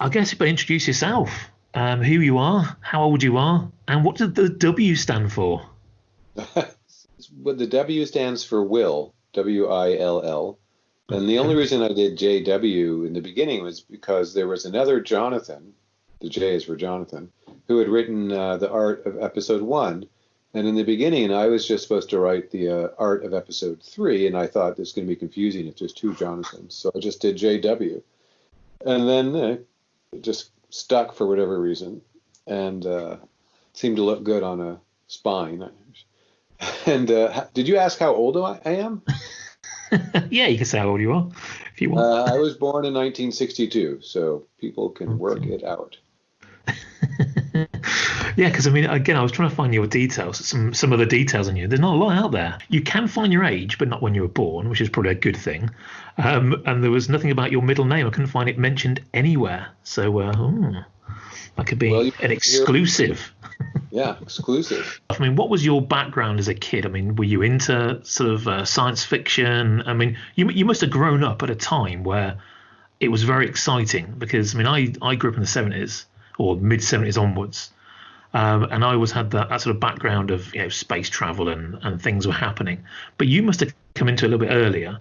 I guess you better introduce yourself, who you are, how old you are, and what did the W stand for? What the W stands for Will, Will. And the only reason I did JW in the beginning was because there was another Jonathan, the J is for Jonathan, who had written the art of episode 1. And in the beginning, I was just supposed to write the art of episode 3, and I thought this was going to be confusing if there's two Jonathans. So I just did JW. And then it just stuck for whatever reason, and seemed to look good on a spine. And did you ask how old I am? Yeah, you can say how old you are if you want. I was born in 1962, so people can work it out. Yeah, because I mean, again, I was trying to find your details, some other details on you. There's not a lot out there. You can find your age, but not when you were born, which is probably a good thing. And there was nothing about your middle name. I couldn't find it mentioned anywhere. So that could be an exclusive. Yeah, exclusive. I mean, what was your background as a kid? I mean, were you into sort of science fiction? I mean, you must have grown up at a time where it was very exciting because, I mean, I grew up in the 70s or mid 70s onwards. And I always had that sort of background of space travel and things were happening. But you must have come into it a little bit earlier.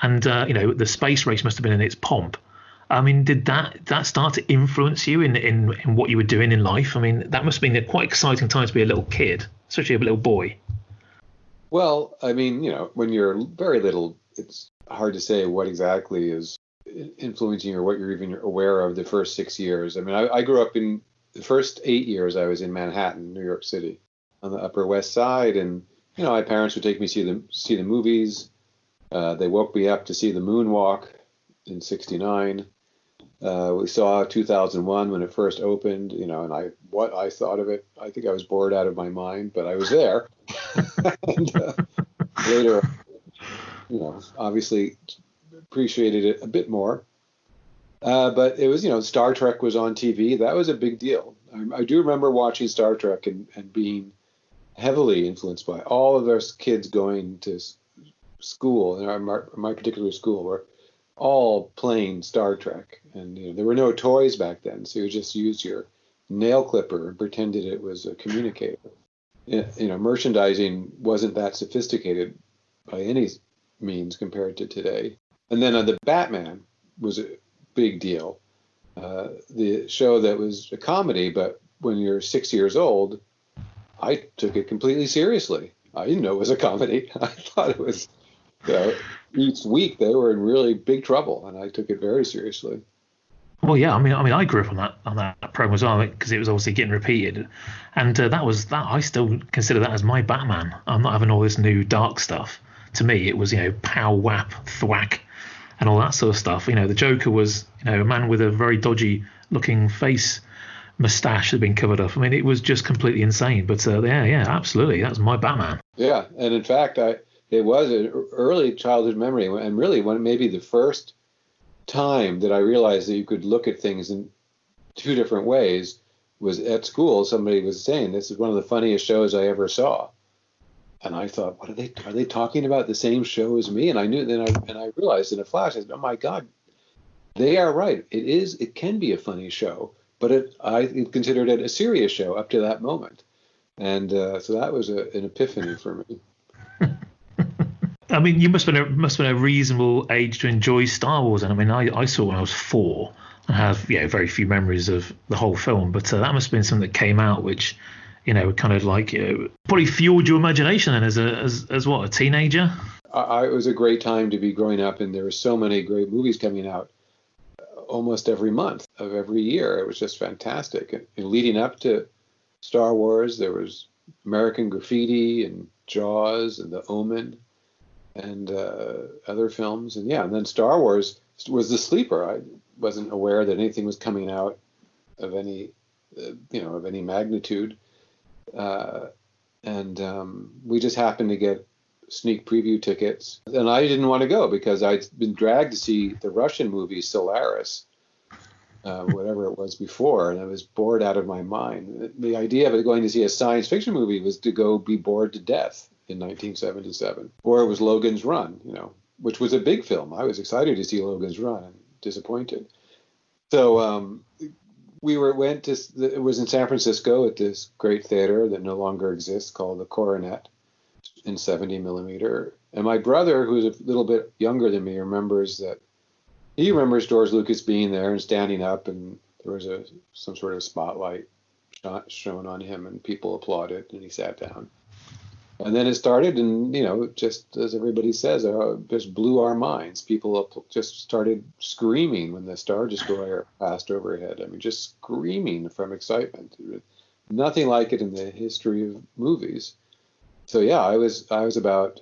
And, the space race must have been in its pomp. I mean, did that start to influence you in what you were doing in life? I mean, that must have been a quite exciting time to be a little kid, especially a little boy. Well, I mean, when you're very little, it's hard to say what exactly is influencing you or what you're even aware of the first 6 years. I mean, I grew up in the first 8 years I was in Manhattan, New York City, on the Upper West Side, and my parents would take me see the movies. They woke me up to see the Moonwalk in '69. We saw 2001 when it first opened, and what I thought of it, I think I was bored out of my mind, but I was there. And later, obviously appreciated it a bit more. But it was, Star Trek was on TV. That was a big deal. I do remember watching Star Trek and being heavily influenced by all of those kids going to school, in my particular school, were all playing Star Trek. And there were no toys back then, so you just used your nail clipper and pretended it was a communicator. Merchandising wasn't that sophisticated by any means compared to today. And then the Batman was a big deal. The show that was a comedy, but when you're 6 years old, I took it completely seriously. I didn't know it was a comedy. I thought it was, each week they were in really big trouble, and I took it very seriously. Well, yeah, I mean, I grew up on that program as well because it was obviously getting repeated, and that was that. I still consider that as my Batman. I'm not having all this new dark stuff. To me, it was pow, whap, thwack, and all that sort of stuff. The Joker was a man with a very dodgy looking face, mustache that had been covered up. I mean, it was just completely insane. But yeah, absolutely, that's my Batman. Yeah, and in fact, it was an early childhood memory, and really maybe the first time that I realized that you could look at things in two different ways was at school. Somebody was saying this is one of the funniest shows I ever saw, and I thought, what are they talking about the same show as me? And I knew then, I realized in a flash, I said, oh my God, they are right. It can be a funny show, but I considered it a serious show up to that moment, and so that was an epiphany for me. I mean, you must have been a reasonable age to enjoy Star Wars, and I mean, I saw it when I was 4. I have very few memories of the whole film, but that must have been something that came out which kind of like probably fueled your imagination then as what, a teenager. It was a great time to be growing up, and there were so many great movies coming out almost every month of every year. It was just fantastic. And leading up to Star Wars, there was American Graffiti and Jaws and The Omen and other films, and then Star Wars was the sleeper. I wasn't aware that anything was coming out of any of any magnitude, and we just happened to get sneak preview tickets, and I didn't want to go because I'd been dragged to see the Russian movie Solaris, whatever it was before, and I was bored out of my mind. The idea of going to see a science fiction movie was to go be bored to death in 1977, or it was Logan's Run, which was a big film. I was excited to see Logan's Run and disappointed. So it was in San Francisco at this great theater that no longer exists called the Coronet in 70 millimeter. And my brother, who's a little bit younger than me, remembers George Lucas being there and standing up, and there was some sort of spotlight shown on him, and people applauded, and he sat down. And then it started, and just as everybody says, it just blew our minds. People just started screaming when the Star Destroyer passed overhead. I mean, just screaming from excitement. Nothing like it in the history of movies. So yeah, I was about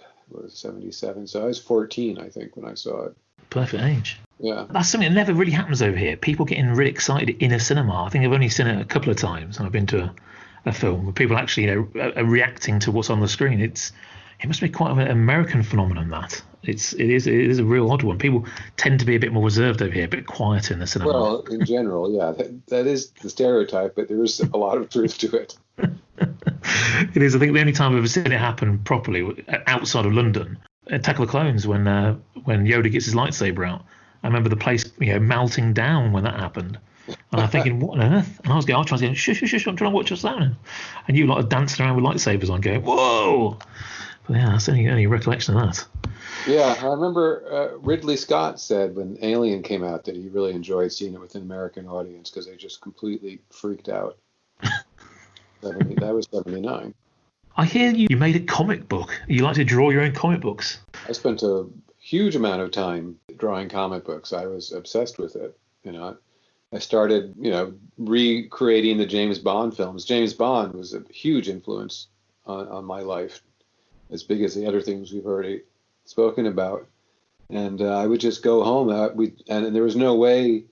77, so I was 14, I think, when I saw it. Perfect age. Yeah. That's something that never really happens over here. People getting really excited in a cinema. I think I've only seen it a couple of times, and I've been to a film where people actually are reacting to what's on the screen. It must be quite an American phenomenon. That it is a real odd one. People tend to be a bit more reserved over here, a bit quieter in the cinema. Well, in general, yeah, that is the stereotype, but there is a lot of truth to it. It is. I think the only time I've ever seen it happen properly outside of London, Attack of the Clones, when Yoda gets his lightsaber out. I remember the place melting down when that happened. And I'm thinking, what on earth? And I was trying to go, shush, I'm trying to watch what's happening. And you lot are dancing around with lightsabers on, going, whoa! But yeah, that's only recollection of that. Yeah, I remember Ridley Scott said when Alien came out that he really enjoyed seeing it with an American audience because they just completely freaked out. That was 79. I hear you made a comic book. You like to draw your own comic books. I spent a huge amount of time drawing comic books. I was obsessed with it. I started, recreating the James Bond films. James Bond was a huge influence on my life, as big as the other things we've already spoken about. And I would just go home, and there was no way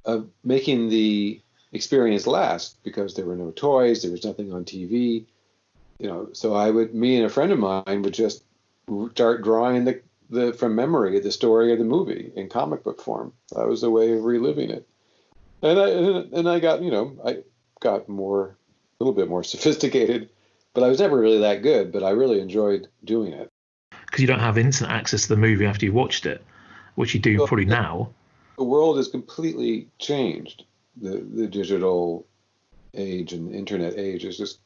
of making the experience last because there were no toys, there was nothing on TV, So me and a friend of mine would just start drawing from memory the story of the movie in comic book form. That was a way of reliving it. And I got, I got a little bit more sophisticated, but I was never really that good, but I really enjoyed doing it. Because you don't have instant access to the movie after you watched it, which you do probably now. The world has completely changed. The digital age and the internet age is just,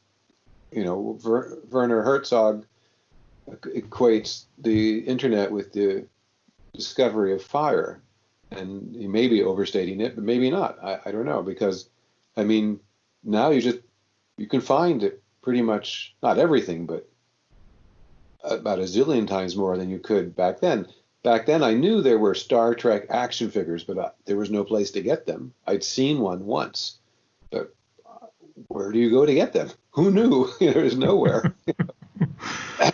Werner Herzog equates the internet with the discovery of fire. And he may be overstating it, but maybe not. I don't know, because, now you can find it pretty much, not everything, but about a zillion times more than you could back then. Back then, I knew there were Star Trek action figures, but there was no place to get them. I'd seen one once, but where do you go to get them? Who knew? There was nowhere.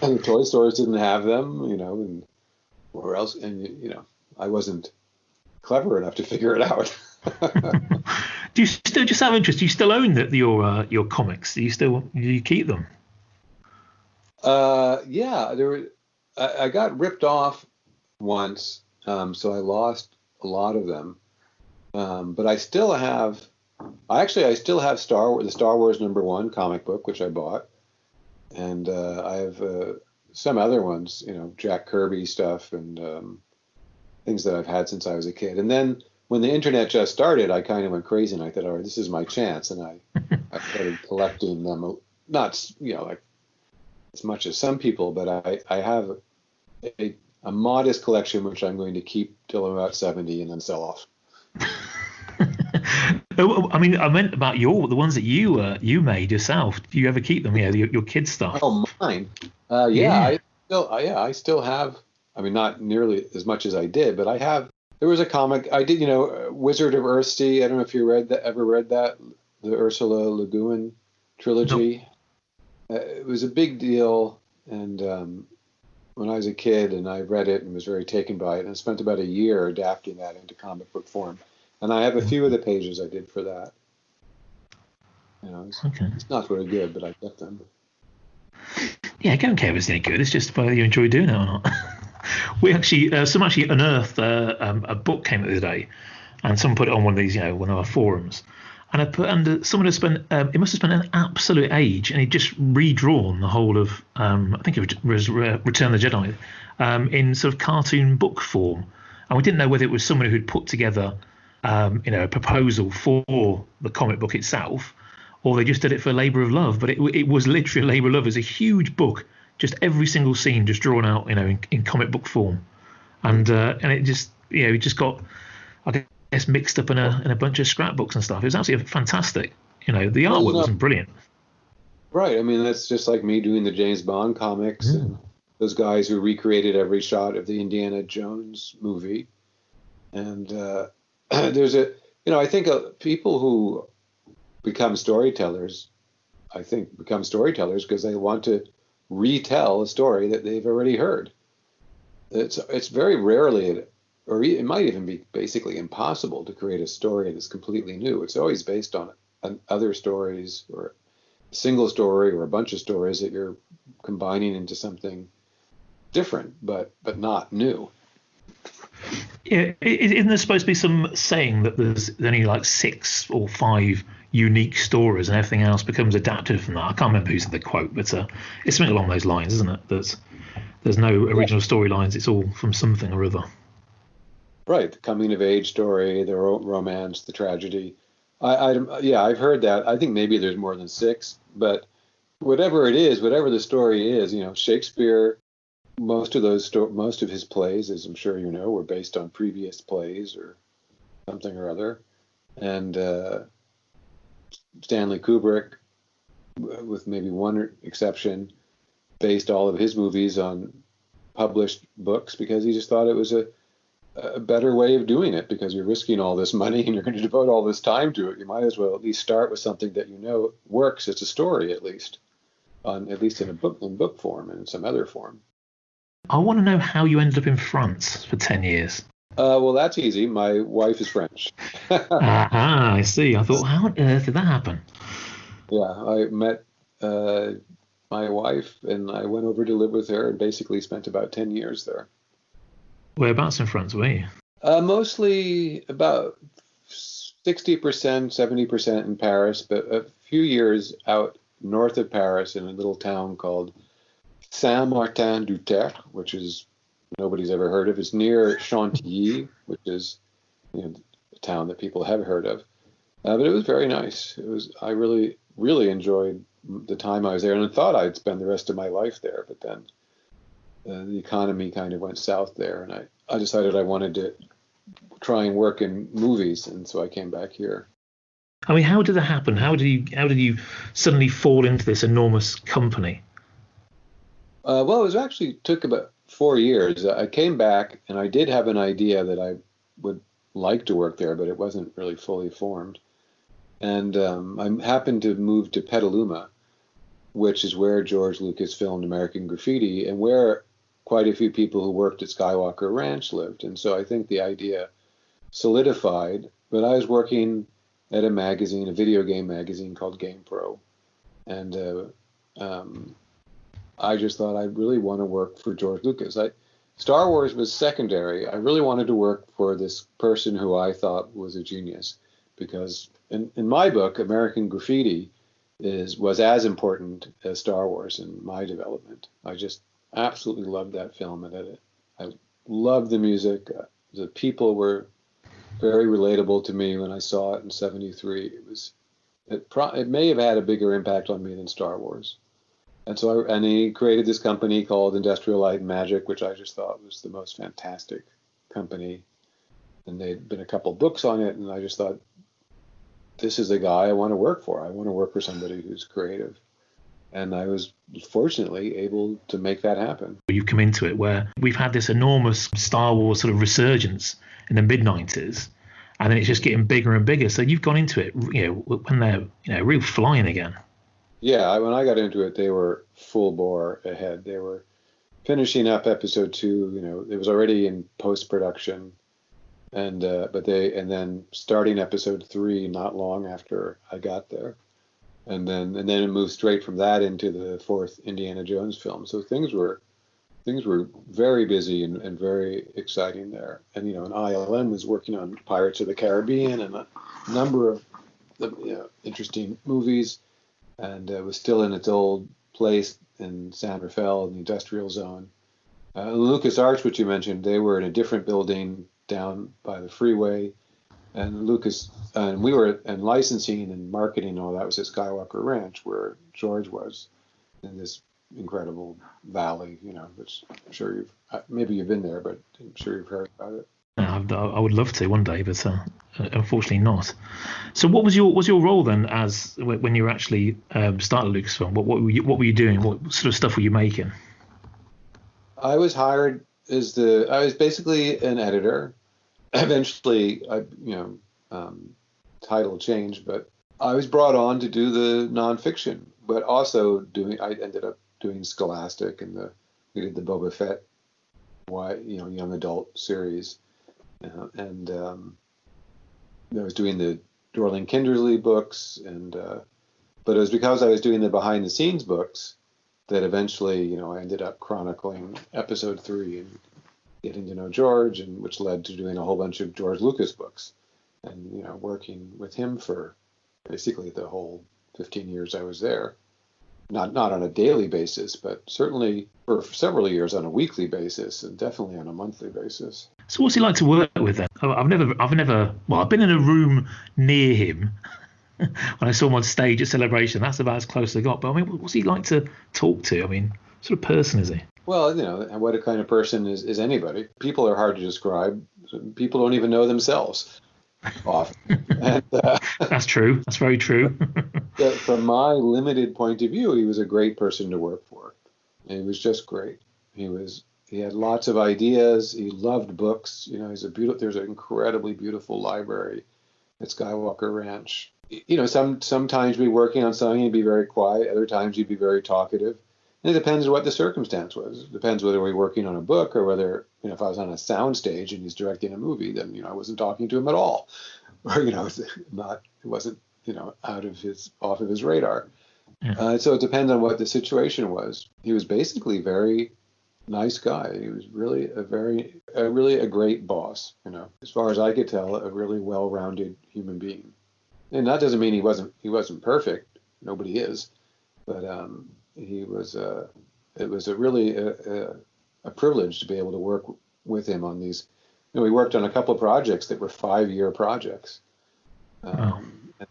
And toy stores didn't have them, and where else? And, I wasn't clever enough to figure it out. Do you still, just out of interest, do you still own your comics? Do you keep them? Yeah, I got ripped off once, so I lost a lot of them. But I still have the Star Wars #1 comic book, which I bought, and I have some other ones, Jack Kirby stuff and things that I've had since I was a kid. And then when the internet just started, I kind of went crazy, and I thought, all right, this is my chance, and I started collecting them. Not like as much as some people, but I have a modest collection which I'm going to keep till I'm about 70 and then sell off. I meant about the ones that you made yourself. Do you ever keep them? Yeah, your kids' stuff. Oh, mine. Yeah. I still have. Not nearly as much as I did, but I have. There was a comic I did. Wizard of Earthsea. I don't know if you ever read that, the Ursula Le Guin trilogy. Nope. It was a big deal, and when I was a kid, and I read it and was very taken by it, and spent about a year adapting that into comic book form. And I have a few of the pages I did for that. It's not very good, but I kept them. Yeah, I don't care if it's any good. It's just whether you enjoy doing it or not. We actually, someone actually unearthed a book came the other day, and someone put it on one of these, one of our forums. And someone had spent, it must have spent an absolute age, and he'd just redrawn the whole of, I think it was Return of the Jedi, in sort of cartoon book form. And we didn't know whether it was someone who'd put together a proposal for the comic book itself, or they just did it for labour of love. But it was literally a labour of love. It's a huge book, just every single scene just drawn out, in comic book form, and it just it just got, I guess, mixed up in a bunch of scrapbooks and stuff. It was absolutely fantastic. The artwork wasn't brilliant. Right. I mean, that's just like me doing the James Bond comics and those guys who recreated every shot of the Indiana Jones movie. And there's I think people who become storytellers, because they want to retell a story that they've already heard. It's very rarely, or it might even be basically impossible to create a story that's completely new. It's always based on other stories, or a single story, or a bunch of stories that you're combining into something different, but not new. Yeah, isn't there supposed to be some saying that there's only like 6 or 5 unique stories and everything else becomes adapted from that? I can't remember who's the quote, but it's something along those lines, isn't it? There's no original storylines. It's all from something or other. Right, the coming of age story, the romance, the tragedy. I've heard that. I think maybe there's more than 6, but whatever it is, whatever the story is, Shakespeare, most of his plays, as I'm sure you know, were based on previous plays or something or other. And Stanley Kubrick, with maybe one exception, based all of his movies on published books because he just thought it was a better way of doing it, because you're risking all this money and you're going to devote all this time to it. You might as well at least start with something that works as a story, at least in a book, in book form and in some other form. I want to know how you ended up in France for 10 years. Well, that's easy. My wife is French. I see. I thought, how on earth did that happen? Yeah, I met my wife and I went over to live with her and basically spent about 10 years there. Whereabouts in France were you? Mostly about 60%, 70% in Paris, but a few years out north of Paris in a little town called Saint-Martin-du-Terre, which is nobody's ever heard of. It's near Chantilly, which is a town that people have heard of. But it was very nice. I really, really enjoyed the time I was there, and I thought I'd spend the rest of my life there. But then the economy kind of went south there, and I decided I wanted to try and work in movies, and so I came back here. I mean, how did that happen? How did you suddenly fall into this enormous company? Well, took about 4 years. I came back, and I did have an idea that I would like to work there, but it wasn't really fully formed. And I happened to move to Petaluma, which is where George Lucas filmed American Graffiti, and where quite a few people who worked at Skywalker Ranch lived. And so I think the idea solidified. But I was working at a video game magazine called GamePro, and I just thought I really want to work for George Lucas. Star Wars was secondary. I really wanted to work for this person who I thought was a genius, because in my book, American Graffiti was as important as Star Wars in my development. I just absolutely loved that film, and I loved the music. The people were very relatable to me when I saw it in '73. It may have had a bigger impact on me than Star Wars. And he created this company called Industrial Light and Magic, which I just thought was the most fantastic company. And there'd been a couple books on it, and I just thought, this is the guy I want to work for. I want to work for somebody who's creative. And I was fortunately able to make that happen. You come into it where we've had this enormous Star Wars sort of resurgence in the mid-90s, and then it's just getting bigger and bigger. So you've gone into it, when they're, real flying again. Yeah, when I got into it, they were full bore ahead. They were finishing up episode 2. It was already in post-production, and then starting episode 3 not long after I got there, and then it moved straight from that into the 4th Indiana Jones film. So things were very busy and very exciting there. And and ILM was working on Pirates of the Caribbean and a number of interesting movies. And it was still in its old place in San Rafael in the industrial zone. Lucas Arts, which you mentioned, they were in a different building down by the freeway. And Lucas, and we were, and licensing and marketing and all that was at Skywalker Ranch, where George was, in this incredible valley, which I'm sure maybe you've been there, but I'm sure you've heard about it. I would love to one day, but unfortunately not. So what was your role then as when you were actually started Lucasfilm? What were you doing? What sort of stuff were you making? I was hired I was basically an editor. Eventually, title changed, but I was brought on to do the nonfiction, but also I ended up doing Scholastic, and we did the Boba Fett, young adult series, and I was doing the Dorling Kindersley books, but it was because I was doing the behind the scenes books that eventually, I ended up chronicling Episode 3 and getting to know George, and which led to doing a whole bunch of George Lucas books, and working with him for basically the whole 15 years I was there. Not on a daily basis, but certainly for several years on a weekly basis, and definitely on a monthly basis. So what's he like to work with then? I've been in a room near him when I saw him on stage at Celebration. That's about as close as I got. But I mean, what's he like to talk to? I mean, what sort of person is he? Well, what a kind of person is anybody. People are hard to describe. People don't even know themselves often. And, that's true. That's very true. From my limited point of view, he was a great person to work for. He was just great. He had lots of ideas. He loved books. There's an incredibly beautiful library at Skywalker Ranch. Sometimes we'd be working on something, he'd be very quiet. Other times he'd be very talkative. And it depends on what the circumstance was. It depends whether we're working on a book or whether, if I was on a sound stage and he's directing a movie, then, I wasn't talking to him at all. Or, it wasn't, off of his radar. Yeah. So it depends on what the situation was. He was basically very nice guy. He was really a great boss, as far as I could tell, a really well-rounded human being. And that doesn't mean he wasn't perfect. Nobody is. But, it was really a privilege to be able to work with him on these. We worked on a couple of projects that were 5-year projects, and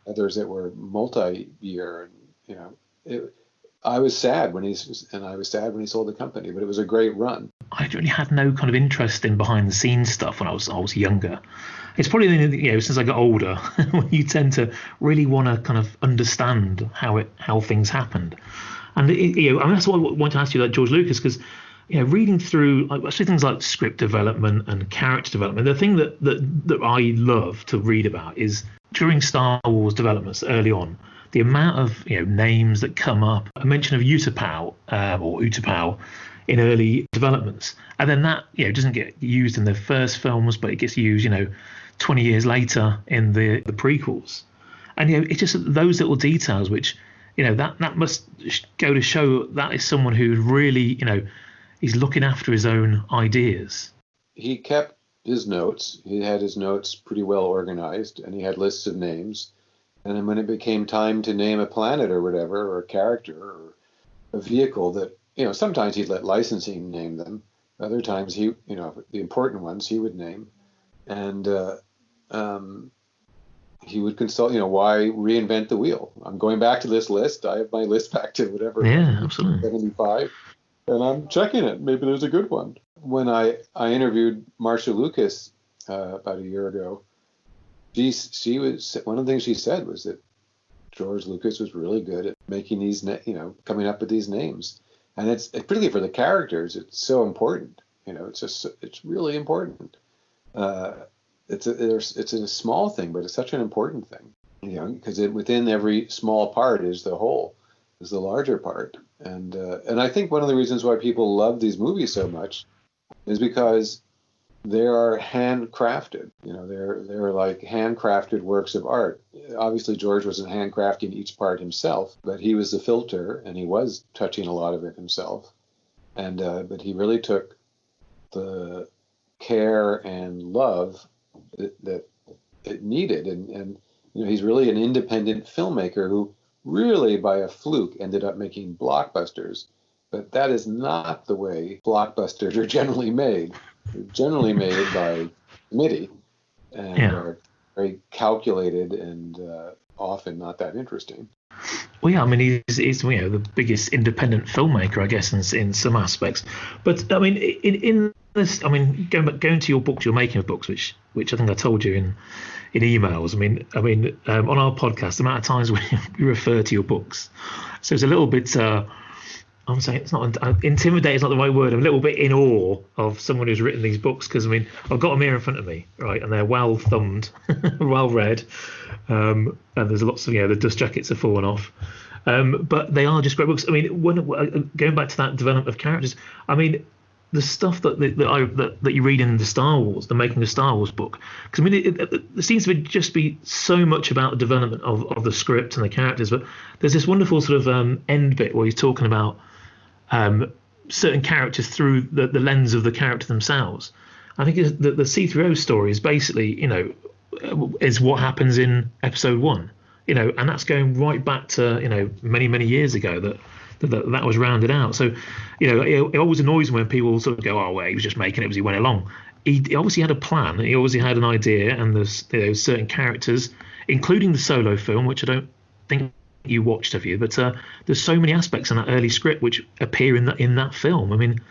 others that were multi-year. And I was sad when he sold the company, but it was a great run. I really had no kind of interest in behind the scenes stuff when I was younger. It's probably since I got older when you tend to really want to kind of understand how things happened. And that's what I want to ask you about George Lucas, because reading through especially things like script development and character development, the thing that I love to read about is during Star Wars developments early on, the amount of names that come up, a mention of Utapau or Utapau in early developments, and then that doesn't get used in the first films, but it gets used 20 years later in the prequels, and it's just those little details which. That must go to show that is someone who really, he's looking after his own ideas. He kept his notes. He had his notes pretty well organized, and he had lists of names. And then when it became time to name a planet or whatever, or a character or a vehicle that, sometimes he'd let licensing name them. Other times the important ones he would name. And, he would consult, why reinvent the wheel? I'm going back to this list. I have my list back to whatever. Yeah, absolutely. 75. And I'm checking it. Maybe there's a good one. When I interviewed Marcia Lucas about a year ago, she was, one of the things she said was that George Lucas was really good at making these, coming up with these names. And it's particularly for the characters, it's so important. It's really important. It's a small thing, but it's such an important thing, because within every small part is the whole, is the larger part. And I think one of the reasons why people love these movies so much is because they are handcrafted. They're like handcrafted works of art. Obviously, George wasn't handcrafting each part himself, but he was the filter, and he was touching a lot of it himself. And but he really took the care and love that it needed, and he's really an independent filmmaker who really by a fluke ended up making blockbusters, but that is not the way blockbusters are generally made. They're generally made by committee and are very calculated and often not that interesting. Well, yeah, I mean, he's the biggest independent filmmaker, I guess, in some aspects. But I mean, in this, I mean, going to your books, you're making of books, which I think I told you in emails. I mean, on our podcast, the amount of times we refer to your books, so it's a little bit. I'm saying it's not intimidate is not the right word. I'm a little bit in awe of someone who's written these books, because I mean, I've got them here in front of me, right, and they're well thumbed, well read, and there's lots of the dust jackets are falling off, but they are just great books. I mean, going back to that development of characters, I mean, the stuff that you read in the Star Wars, the making of Star Wars book, because I mean, it seems to be so much about the development of the script and the characters, but there's this wonderful sort of end bit where he's talking about certain characters through the lens of the character themselves. I think the C3O story is basically, is what happens in episode 1, and that's going right back to, many years ago that was rounded out. So, it always annoys me when people sort of go, oh, well, he was just making it as he went along. He obviously had a plan. He obviously had an idea, and there's certain characters, including the Solo film, which I don't think you watched, have you? But there's so many aspects in that early script which appear in that film. I mean,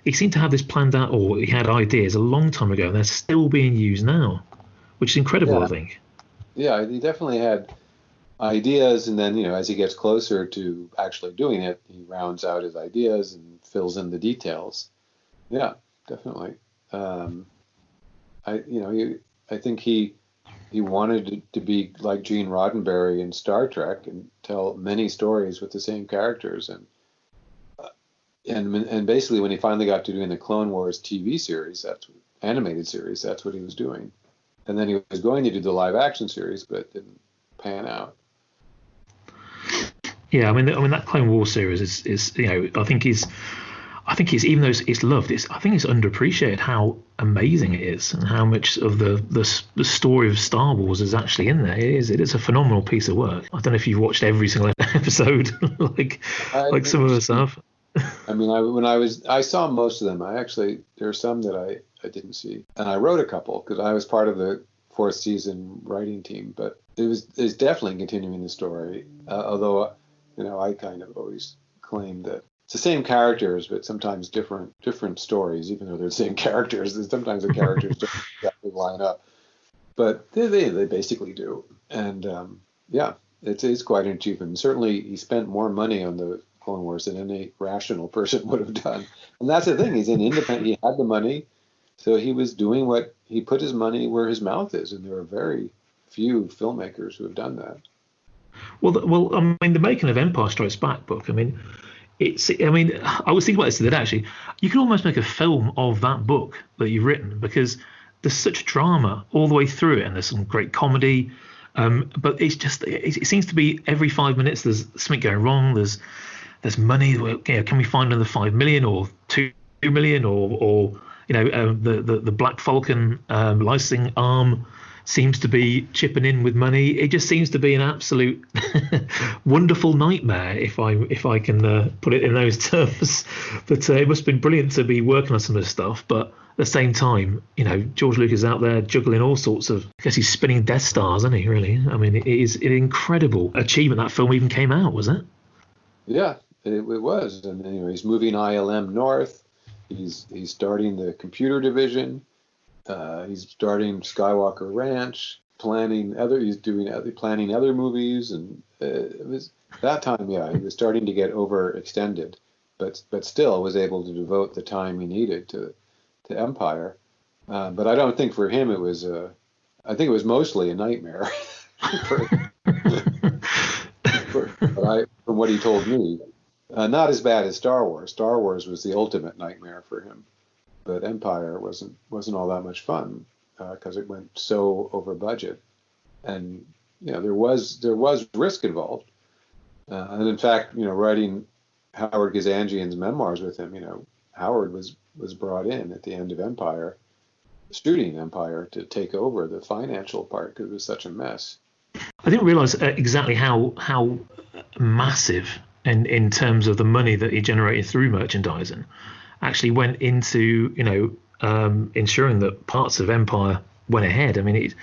he seemed to have this planned out, or he had ideas a long time ago, and they're still being used now, which is incredible. Yeah. I think. Yeah, he definitely had ideas, and then as he gets closer to actually doing it, he rounds out his ideas and fills in the details. Yeah, definitely. I think he wanted to be like Gene Roddenberry in Star Trek and tell many stories with the same characters, and basically when he finally got to doing the Clone Wars TV series, animated series, that's what he was doing. And then he was going to do the live action series, but it didn't pan out. Yeah, I mean that Clone Wars series is I think it's even though it's loved, I think it's underappreciated how amazing it is, and how much of the story of Star Wars is actually in there. It is a phenomenal piece of work. I don't know if you've watched every single episode like some of us have. I mean, I saw most of them. There are some that I didn't see, and I wrote a couple because I was part of the 4th season writing team. But it's definitely continuing the story. Although I kind of always claim that it's the same characters, but sometimes different stories, even though they're the same characters. Sometimes the characters don't exactly line up, but they basically do. And it's quite an achievement. Certainly, he spent more money on the Clone Wars than any rational person would have done. And that's the thing. He's an independent. He had the money, so he was doing what he put his money where his mouth is. And there are very few filmmakers who have done that. Well, I mean, the making of Empire Strikes Back book. I mean, I was thinking about this today. Actually, you could almost make a film of that book that you've written, because there's such drama all the way through it, and there's some great comedy. But it seems to be every 5 minutes there's something going wrong. There's money. Can we find another 5 million or 2 million, or the Black Falcon licensing arm seems to be chipping in with money. It just seems to be an absolute wonderful nightmare, if I can put it in those terms. But it must have been brilliant to be working on some of this stuff. But at the same time, George Lucas is out there juggling all sorts of. I guess he's spinning Death Stars, isn't he? Really? I mean, it is an incredible achievement that film even came out, was it? Yeah, it was. And he's moving ILM north. He's starting the computer division. He's starting Skywalker Ranch, planning other movies, and it was that time. Yeah, he was starting to get overextended, but still was able to devote the time he needed to Empire. But I don't think for him it was. I think it was mostly a nightmare. From what he told me, not as bad as Star Wars. Star Wars was the ultimate nightmare for him. But Empire wasn't all that much fun because it went so over budget, and there was risk involved. And in fact, writing Howard Kazanjian's memoirs with him, Howard was brought in at the end of Empire, shooting Empire, to take over the financial part because it was such a mess. I didn't realize exactly how massive in terms of the money that he generated through merchandising actually went into ensuring that parts of Empire went ahead. I mean,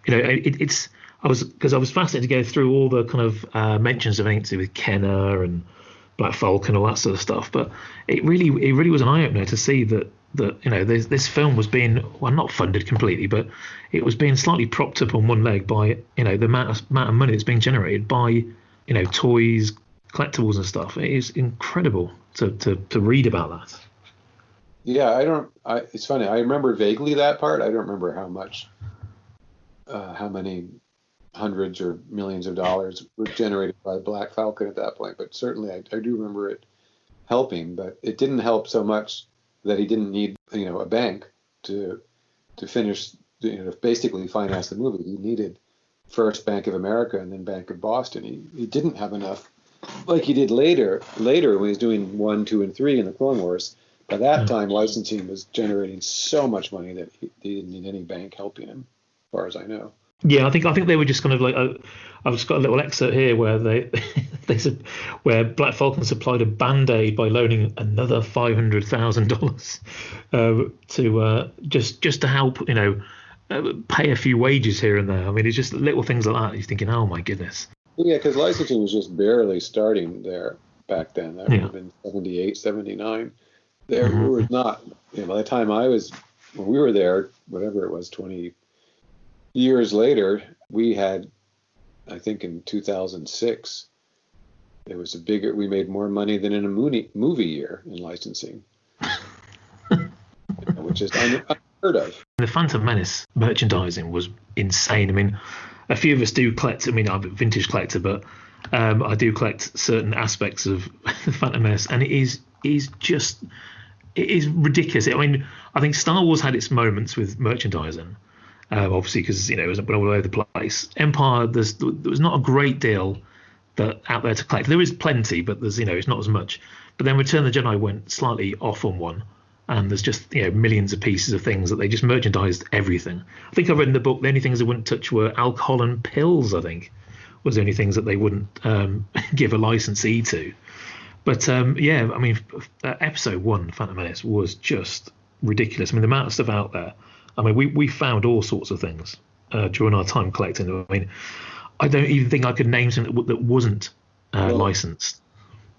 it's I was fascinated to go through all the kind of mentions of anything to do with Kenner and Black Falcon, all that sort of stuff. But it really was an eye opener to see that this film was being, well, not funded completely, but it was being slightly propped up on one leg by the amount of money that's being generated by toys, collectibles and stuff. It is incredible to read about that. Yeah, it's funny. I remember vaguely that part. I don't remember how many hundreds or millions of dollars were generated by Black Falcon at that point. But certainly I do remember it helping, but it didn't help so much that he didn't need, a bank to finish, basically finance the movie. He needed first Bank of America and then Bank of Boston. He didn't have enough, like he did later when he was doing 1, 2, and 3 in the Clone Wars. By that time, licensing was generating so much money that he didn't need any bank helping him, as far as I know. Yeah, I think they were just kind of like, I've just got a little excerpt here where they said where Black Falcon supplied a Band-Aid by loaning another $500,000 to just to help pay a few wages here and there. I mean, it's just little things like that. You're thinking, oh my goodness. Yeah, because licensing was just barely starting there back then. That would have been 78, 79. There was not, by the time when we were there, whatever it was, 20 years later, we had, I think in 2006, we made more money than in a movie year in licensing, which is unheard of. The Phantom Menace merchandising was insane. I mean, a few of us do collect, I'm a vintage collector, but I do collect certain aspects of the Phantom Menace, and it is ridiculous. I mean, I think Star Wars had its moments with merchandising, obviously because it was all over the place. Empire, there was not a great deal out there to collect. There is plenty, but there's it's not as much. But then Return of the Jedi went slightly off on one, and there's just millions of pieces of things that they just merchandised everything. I think I read in the book the only things they wouldn't touch were alcohol and pills. I think was the only things that they wouldn't give a licensee to. But episode 1, Phantom Menace, was just ridiculous. I mean, the amount of stuff out there. I mean, we found all sorts of things during our time collecting. I mean, I don't even think I could name something that wasn't licensed.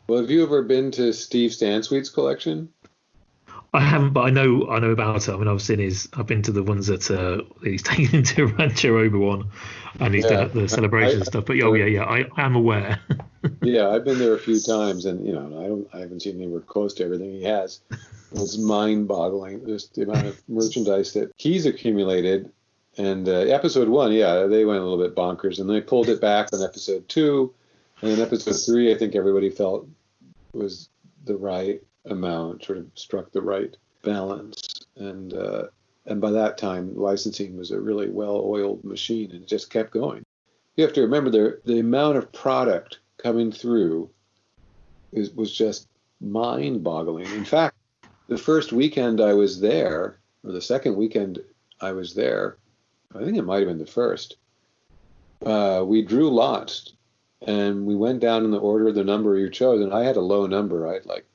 Well, have you ever been to Steve Stansweet's collection? I haven't, but I know about it. I mean, I've been to the ones that he's taken into Rancho Obi-Wan, and he's done the celebration stuff. But I am aware. Yeah, I've been there a few times, and I haven't seen anywhere close to everything he has. It's mind-boggling, just the amount of merchandise that he's accumulated. And episode 1, they went a little bit bonkers, and they pulled it back on episode 2, and then episode 3, I think everybody felt was the right amount, sort of struck the right balance, and by that time licensing was a really well-oiled machine, and it just kept going. You have to remember the amount of product coming through was just mind-boggling. In fact, the first weekend I was there, or the second weekend I was there, I think it might have been the first, we drew lots, and we went down in the order of the number you chose, and I had a low number. I had like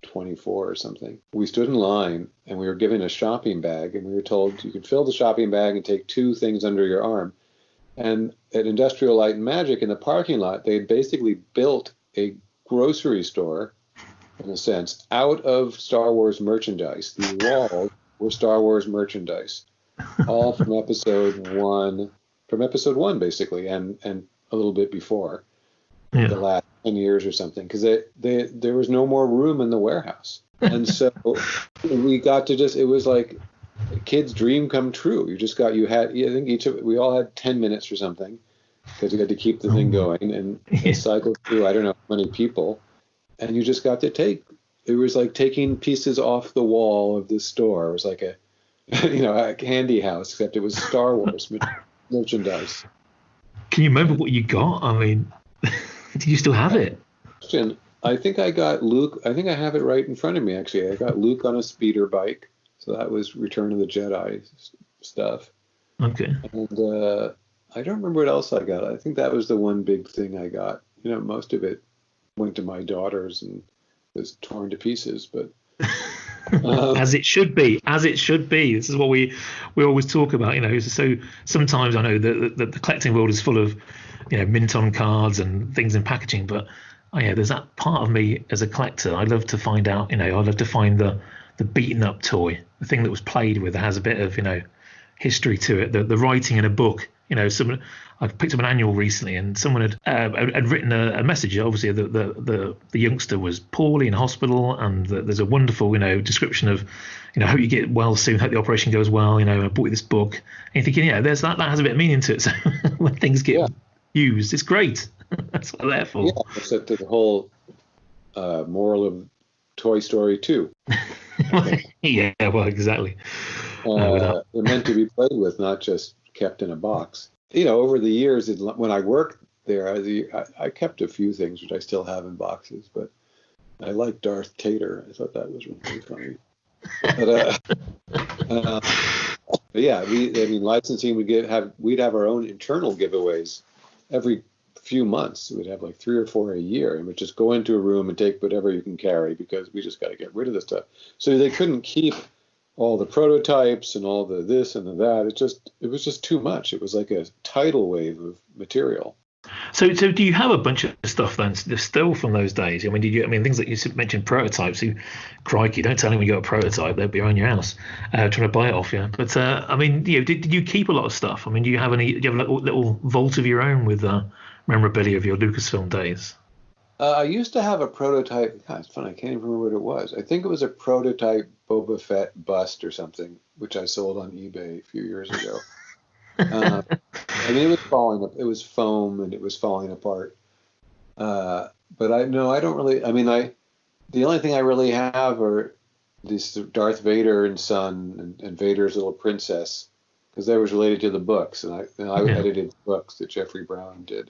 24 or something. We stood in line, and we were given a shopping bag, and we were told you could fill the shopping bag and take 2 things under your arm. And at Industrial Light and Magic in the parking lot, they had basically built a grocery store, in a sense, out of Star Wars merchandise. The walls were Star Wars merchandise, all from episode 1 basically, and a little bit before, the last 10 years or something, because there was no more room in the warehouse. And so we got to it was like a kid's dream come true. We all had 10 minutes or something, because we had to keep the thing going, and cycle through, I don't know how many people, and you just got to it was like taking pieces off the wall of the store. It was like a candy house, except it was Star Wars merchandise. Can you remember what you got? I mean, do you still have it? I think I got Luke. I think I have it right in front of me, actually. I got Luke on a speeder bike. So that was Return of the Jedi stuff. Okay. And I don't remember what else I got. I think that was the one big thing I got. Most of it went to my daughters and was torn to pieces. But As it should be, as it should be. This is what we always talk about, So sometimes I know that the collecting world is full of, mint on cards and things in packaging, but there's that part of me as a collector. I love to find out, I love to find the beaten up toy, the thing that was played with, that has a bit of, history to it. The writing in a book, someone. I picked up an annual recently, and someone had written a message. Obviously, the youngster was poorly in hospital, and there's a wonderful, description of, hope you get well soon, hope the operation goes well. I bought you this book, and you're thinking, there's that has a bit of meaning to it. So when things get used, it's great. That's what they're there for. Yeah, it's the whole moral of Toy Story 2. Yeah, well, exactly. They're meant to be played with, not just kept in a box. Over the years, when I worked there, I kept a few things which I still have in boxes, but I like Darth Tater. I thought that was really funny. But yeah, licensing we'd have our own internal giveaways every few months. We'd have like 3 or 4 a year, and we'd just go into a room and take whatever you can carry, because we just got to get rid of the stuff. So they couldn't keep all the prototypes and all the this and the that. It was just too much. It was like a tidal wave of material. So do you have a bunch of stuff then still from those days? Things that you mentioned, prototypes. Crikey, don't tell anyone you got a prototype; they'll be around your house trying to buy it off you. But did you keep a lot of stuff? Do you have a little vault of your own with memorabilia of your Lucasfilm days? I used to have a prototype. God, it's funny. I can't even remember what it was. I think it was a prototype Boba Fett bust or something, which I sold on eBay a few years ago. It was falling up. It was foam and it was falling apart. But I don't really. The only thing I really have are these Darth Vader and son and Vader's little princess, because that was related to the books, and I edited the books that Jeffrey Brown did.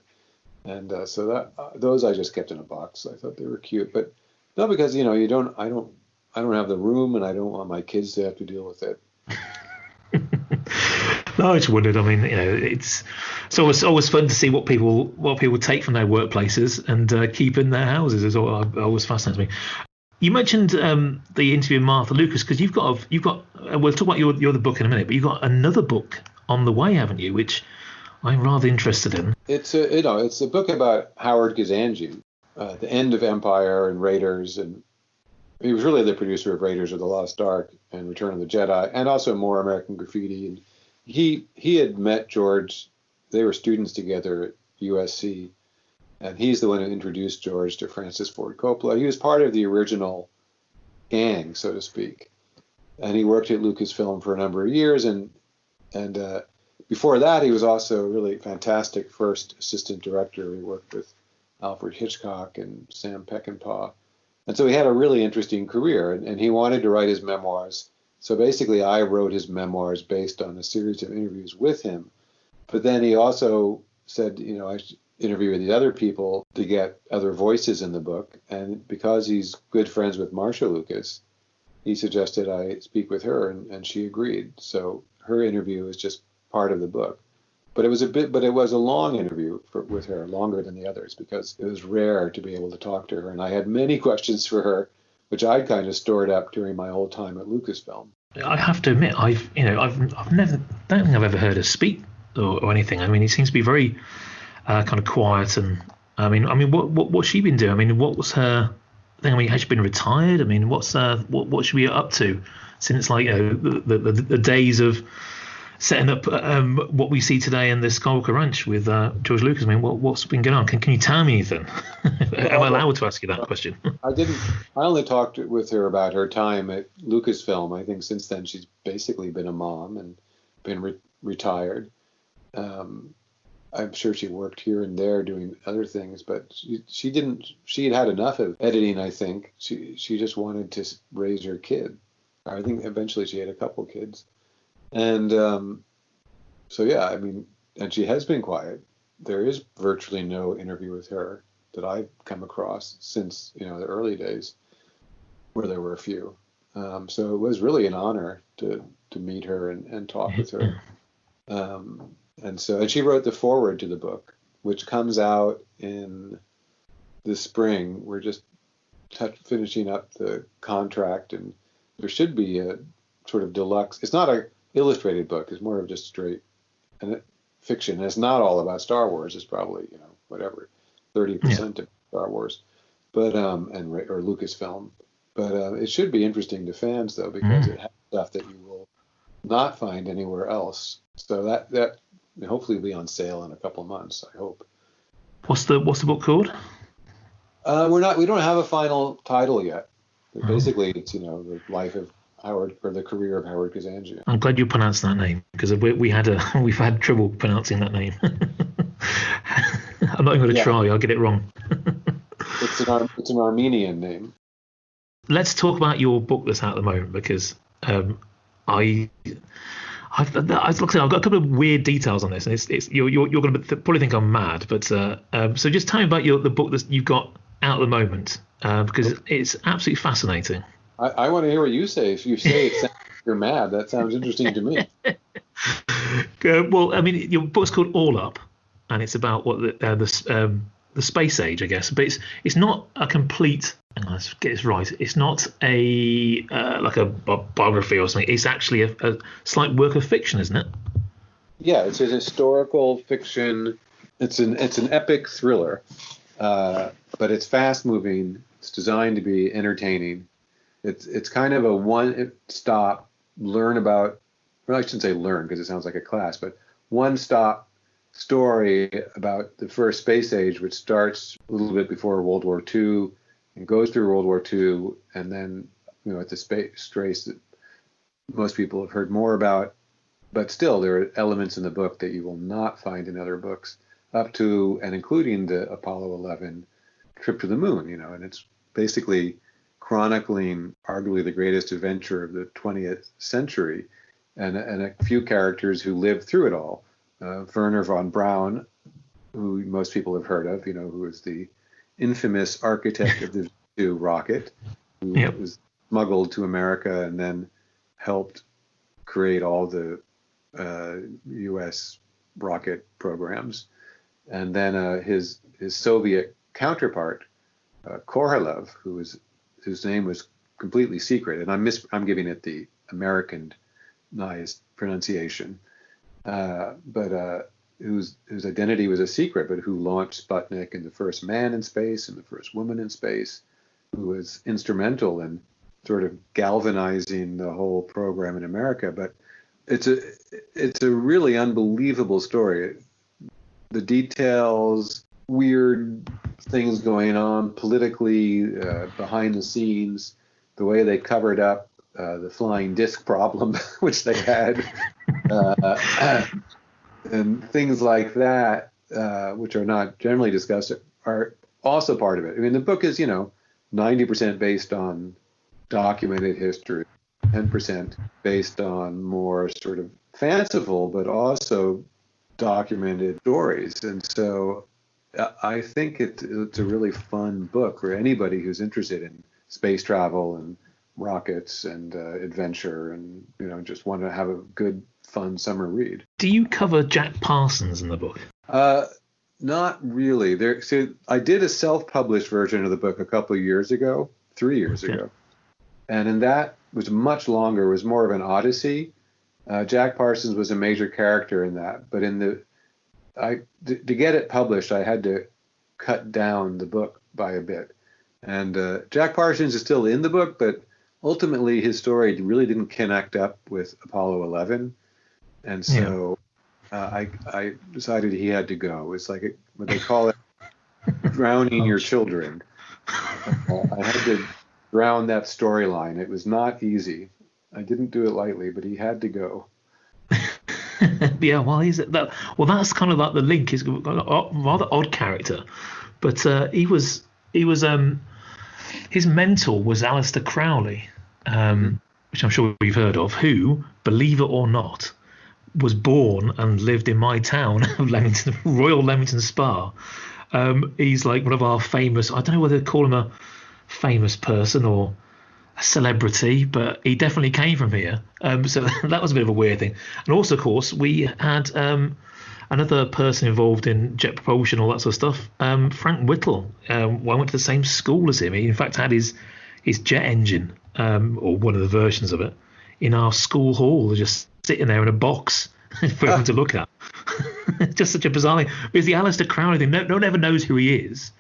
And so that those I just kept in a box. I thought they were cute, but no, because I don't have the room, and I don't want my kids to have to deal with it. No, I just wondered. It's always fun to see what people take from their workplaces and keep in their houses. Is always fascinates me. You mentioned the interview with Martha Lucas, because you've got. We'll talk about your other book in a minute, but you've got another book on the way, haven't you? Which I'm rather interested in. It's a book about Howard Kazanjian, the end of Empire and Raiders, and he was really the producer of Raiders of the Lost Ark and Return of the Jedi, and also More American Graffiti. And he had met George. They were students together at USC, and he's the one who introduced George to Francis Ford Coppola. He was part of the original gang, so to speak, and he worked at Lucasfilm for a number of years, and before that, he was also a really fantastic first assistant director. He worked with Alfred Hitchcock and Sam Peckinpah. And so he had a really interesting career, and he wanted to write his memoirs. So basically, I wrote his memoirs based on a series of interviews with him. But then he also said, I should interview with these other people to get other voices in the book. And because he's good friends with Marcia Lucas, he suggested I speak with her, and she agreed. So her interview is just part of the book, but it was a long interview with her, longer than the others, because it was rare to be able to talk to her, and I had many questions for her, which I'd kind of stored up during my whole time at Lucasfilm. I have to admit, I've never, don't think I've ever heard her speak or anything. He seems to be very kind of quiet, and what's she been doing? What was her thing? Has she been retired? What should we be up to since the days of setting up what we see today in the Skywalker Ranch with George Lucas? What's been going on? Can you tell me anything? Am I allowed to ask you that question? I only talked with her about her time at Lucasfilm. I think since then she's basically been a mom and been retired. I'm sure she worked here and there doing other things, but she had had enough of editing, I think. She just wanted to raise her kid. I think eventually she had a couple kids. And and she has been quiet. There is virtually no interview with her that I've come across since, the early days, where there were a few. So it was really an honor to meet her and talk with her. And she wrote the foreword to the book, which comes out in the spring. We're just finishing up the contract, and there should be a sort of deluxe. It's not a illustrated book. It's more of just straight fiction. And it's not all about Star Wars. It's probably, whatever, 30% of Star Wars, but or Lucasfilm. But it should be interesting to fans though, because it has stuff that you will not find anywhere else. So that hopefully will be on sale in a couple of months, I hope. What's the book called? We don't have a final title yet. But basically, it's the life of Howard, or the career of Howard Kazanjian. I'm glad you pronounced that name, because we've had trouble pronouncing that name. I'm not even going to try. I'll get it wrong. It's an Armenian name. Let's talk about your book that's out at the moment, because I've got a couple of weird details on this, and you're going to probably think I'm mad, but so just tell me about the book that you've got out at the moment, because it's absolutely fascinating. I want to hear what you say. If you say you're mad, that sounds interesting to me. Well, I mean, your book's called All Up, and it's about what the space age, I guess, but it's not a complete. Let's get this right. It's not a like a biography or something. It's actually a slight work of fiction, isn't it? Yeah, it's a historical fiction. It's an epic thriller, but it's fast moving. It's designed to be entertaining. It's kind of a one-stop learn about. Well, I shouldn't say learn because it sounds like a class, but one-stop story about the first space age, which starts a little bit before World War II. And goes through World War II, and then at the space race that most people have heard more about, but still there are elements in the book that you will not find in other books, up to and including the Apollo 11 trip to the moon. And it's basically chronicling arguably the greatest adventure of the 20th century, and a few characters who lived through it all. Wernher von Braun, who most people have heard of, who is the infamous architect of the V2 rocket, who was smuggled to America and then helped create all the U.S. rocket programs. And then his Soviet counterpart, Korolev, whose name was completely secret, and I'm giving it the Americanized pronunciation, but whose identity was a secret, but who launched Sputnik and the first man in space and the first woman in space, who was instrumental in sort of galvanizing the whole program in America. But it's a really unbelievable story. The details, weird things going on politically, behind the scenes, the way they covered up the flying disc problem, which they had. And things like that, which are not generally discussed, are also part of it. I mean, the book is, 90% based on documented history, 10% based on more sort of fanciful, but also documented stories. And so I think it's a really fun book for anybody who's interested in space travel and rockets and adventure and, just want to have a good, fun summer read. Do you cover Jack Parsons in the book? Not really. So I did a self-published version of the book a couple of years ago, 3 years ago. And in that was much longer, was more of an odyssey. Jack Parsons was a major character in that. But to get it published, I had to cut down the book by a bit. And Jack Parsons is still in the book, but ultimately his story really didn't connect up with Apollo 11. And so I decided he had to go. It's like what they call it, drowning your children. I had to drown that storyline. It was not easy. I didn't do it lightly, but he had to go. Yeah, well, that's kind of like the link. He's a rather odd character, but he was his mentor was Aleister Crowley, which I'm sure you've heard of, who, believe it or not, was born and lived in my town of Leamington, Royal Leamington Spa. He's like one of our famous, I don't know whether to call him a famous person or a celebrity, but he definitely came from here. So that was a bit of a weird thing. And also, of course, we had a another person involved in jet propulsion, all that sort of stuff. Frank Whittle. I went to the same school as him. He in fact had his jet engine, or one of the versions of it, in our school hall, just sitting there in a box for everyone to look at. Just such a bizarre thing. Because the Alistair Crowley thing, no one ever knows who he is.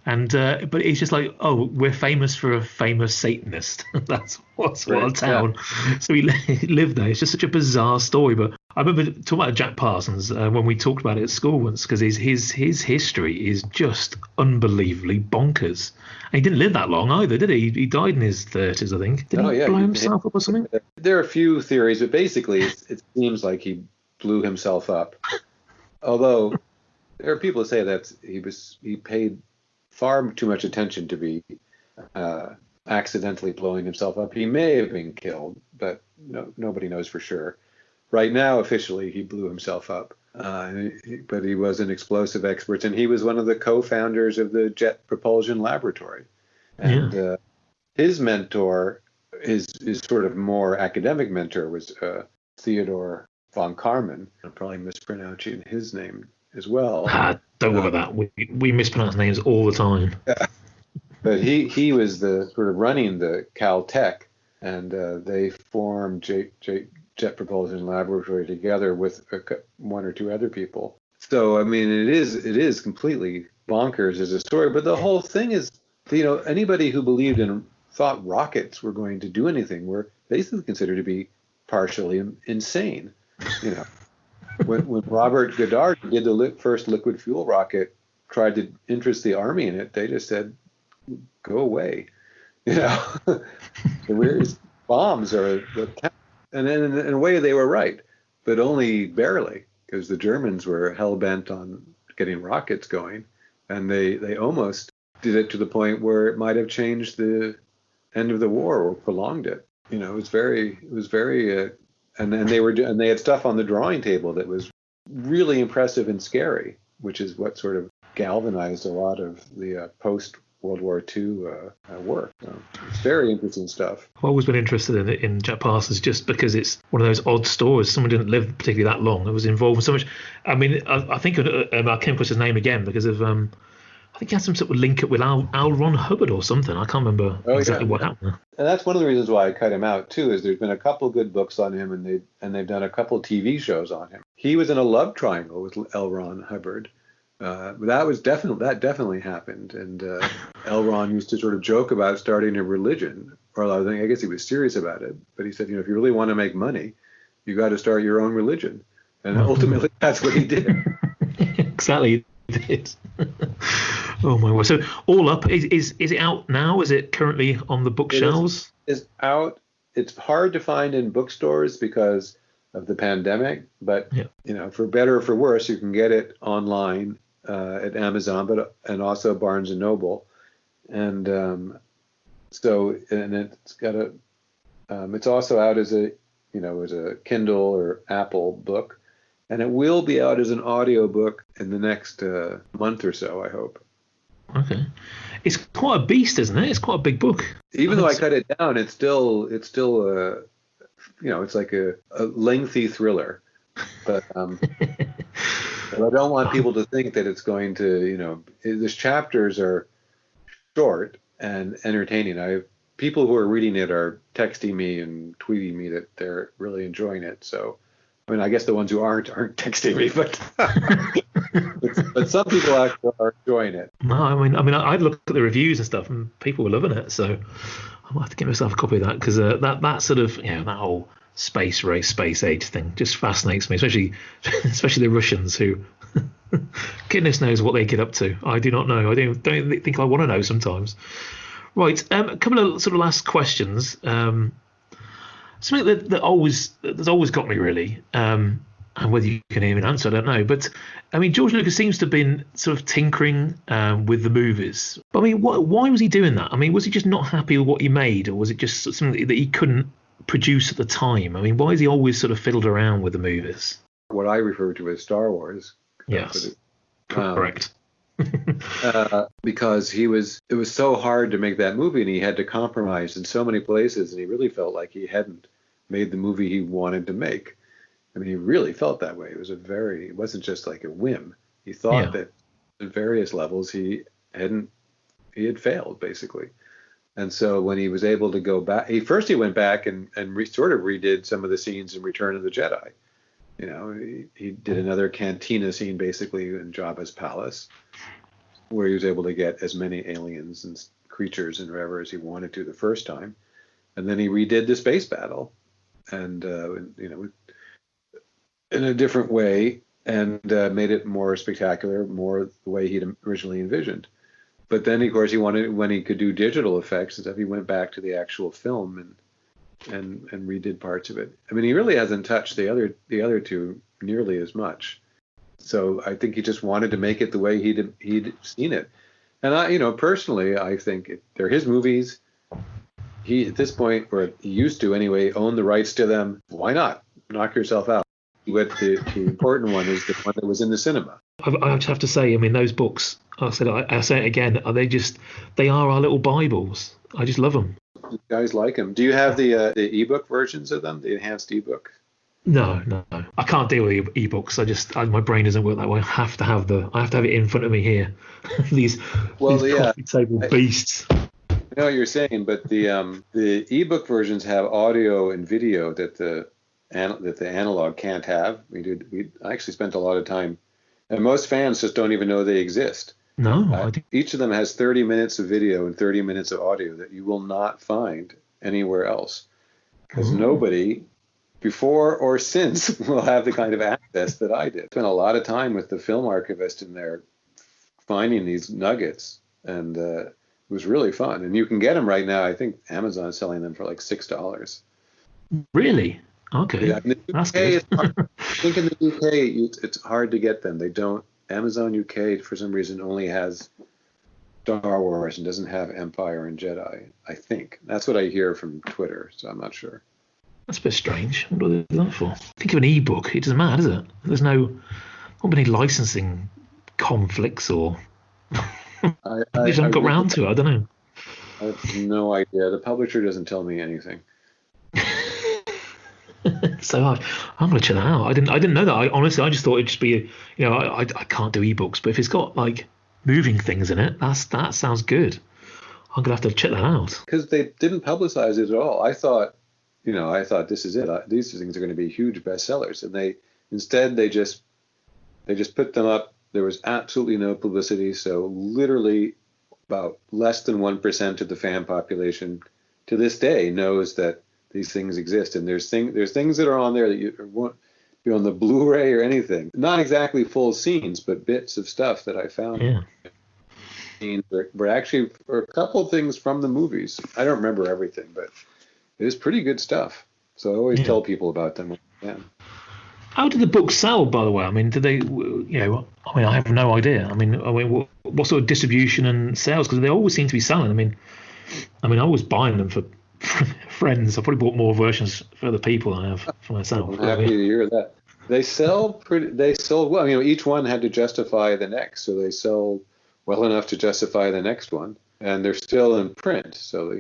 And but it's just like, oh, we're famous for a famous Satanist. That's what's what a town. Yeah. So he lived there. It's just such a bizarre story. But I remember talking about Jack Parsons when we talked about it at school once, because his history is just unbelievably bonkers. And he didn't live that long either, did he? He died in his 30s, I think. Did he blow himself up or something? There are a few theories, but basically it seems like he blew himself up. Although there are people who say that he paid far too much attention to be accidentally blowing himself up. He may have been killed, but nobody knows for sure. Right now, officially, he blew himself up, but he was an explosive expert, and he was one of the co-founders of the Jet Propulsion Laboratory. And his mentor, his sort of more academic mentor, was Theodore von Karman. I'm probably mispronouncing his name as well. Don't worry about that. We mispronounce names all the time. Yeah. But he was the sort of running the Caltech, and they formed Jet Propulsion Laboratory together with one or two other people. So I mean, it is completely bonkers as a story. But the whole thing is, anybody who believed and thought rockets were going to do anything were basically considered to be partially insane. When Robert Goddard did the first liquid fuel rocket, tried to interest the Army in it, they just said, "Go away." Where's bombs are the. And then in a way they were right, but only barely, because the Germans were hell-bent on getting rockets going, and they almost did it to the point where it might have changed the end of the war or prolonged it. It was very and they had stuff on the drawing table that was really impressive and scary, which is what sort of galvanized a lot of the post-World War II work. So it's very interesting stuff. I've always been interested in Jack Parsons just because it's one of those odd stories. Someone didn't live particularly that long. It was involved in so much. I mean, I think I came across his name again because of I think he had some sort of link up with L. Ron Hubbard or something. I can't remember exactly what happened. And that's one of the reasons why I cut him out too. Is there's been a couple good books on him, and they've done a couple TV shows on him. He was in a love triangle with L. Ron Hubbard. That definitely happened, and L. Ron used to sort of joke about starting a religion, or I guess he was serious about it. But he said, if you really want to make money, you got to start your own religion, and ultimately that's what he did. Exactly, he did. Oh my word! So all up, is it out now? Is it currently on the bookshelves? It's out. It's hard to find in bookstores because of the pandemic, but for better or for worse, you can get it online at Amazon, and also Barnes and Noble, and it's got it's also out as a Kindle or Apple book, and it will be out as an audio book in the next month or so, I hope. Okay, it's quite a beast, isn't it? It's quite a big book. Even though I cut it down, it's still it's like a lengthy thriller, but I don't want people to think that it's going to, the chapters are short and entertaining. People who are reading it are texting me and tweeting me that they're really enjoying it. So, I mean, I guess the ones who aren't texting me, but but some people actually are enjoying it. No, I mean, I'd look at the reviews and stuff, and people were loving it. So I might have to get myself a copy of that, because that sort of that whole space race, space age thing just fascinates me, especially the Russians, who goodness knows what they get up to. I do not know. I don't think I want to know sometimes. Right, a couple of sort of last questions. Something that's always got me really, and whether you can even answer, I don't know. But I mean, George Lucas seems to have been sort of tinkering with the movies. But I mean, why was he doing that? I mean, was he just not happy with what he made, or was it just something that he couldn't produce at the time? I mean, why is he always sort of fiddled around with the movies? What I refer to as Star Wars. Yes, correct. Because it was so hard to make that movie, and he had to compromise in so many places, and he really felt like he hadn't made the movie he wanted to make. I mean, he really felt that way. It wasn't just like a whim. He Yeah. thought that at various levels he had failed basically. And so when he was able to go back, he went back and sort of redid some of the scenes in Return of the Jedi. You know, he did another cantina scene basically in Jabba's palace, where he was able to get as many aliens and creatures and whatever as he wanted to the first time. And then he redid the space battle, and you know, in a different way, and made it more spectacular, more the way he'd originally envisioned. But then, of course, when he could do digital effects and stuff, he went back to the actual film and redid parts of it. I mean, he really hasn't touched the other two nearly as much. So I think he just wanted to make it the way he'd seen it. And personally, I think they're his movies. He, at this point, or he used to anyway, own the rights to them. Why not? Knock yourself out. But the important one is the one that was in the cinema. I have to say, I mean, those books, I say it again, they are our little Bibles. I just love them. You guys like them. Do you have the ebook versions of them, the enhanced ebook? No. I can't deal with ebooks. My brain doesn't work that way. I have to have it in front of me here. these coffee table beasts. I know what you're saying, but the ebook versions have audio and video that the analog can't have. We actually spent a lot of time, and most fans just don't even know they exist. No, each of them has 30 minutes of video and 30 minutes of audio that you will not find anywhere else, because nobody before or since will have the kind of access that I did. Spent a lot of time with the film archivist in there finding these nuggets, and it was really fun. And you can get them right now. I think Amazon is selling them for like $6. Really? Okay. Yeah, that's good. I think in the UK it's hard to get them. They don't. Amazon UK for some reason only has Star Wars and doesn't have Empire and Jedi. I think that's what I hear from Twitter, so I'm not sure. That's a bit strange. What are they that for? Think of an ebook. It doesn't matter, does it? There's not any licensing conflicts or. I just haven't got round to it. I don't know. I have no idea. The publisher doesn't tell me anything. So I'm gonna check that out. I didn't know that. I just thought it'd just be, I can't do ebooks, but if it's got like moving things in it, that sounds good. I'm gonna have to check that out. Because they didn't publicize it at all. I thought this is it. These things are going to be huge bestsellers, and they just put them up. There was absolutely no publicity, so literally about less than 1% of the fan population to this day knows that these things exist, and there's things that are on there that you won't be on the Blu-ray or anything. Not exactly full scenes, but bits of stuff that I found. Yeah. Were actually a couple of things from the movies. I don't remember everything, but it is pretty good stuff. So I always tell people about them when I can. How did the book sell, by the way? I mean, did they? I have no idea. I mean, what sort of distribution and sales? Because they always seem to be selling. I mean, I was buying them for friends. I probably bought more versions for other people than I have for myself. I'm happy to hear that. They sell well. Each one had to justify the next, so they sell well enough to justify the next one, and they're still in print. So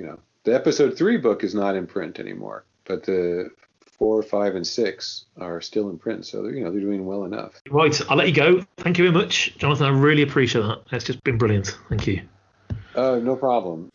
the episode 3 book is not in print anymore, but the 4, 5, and 6 are still in print. So they're doing well enough. Right, I'll let you go. Thank you very much, Jonathan. I really appreciate that. It's just been brilliant. Thank you. No problem.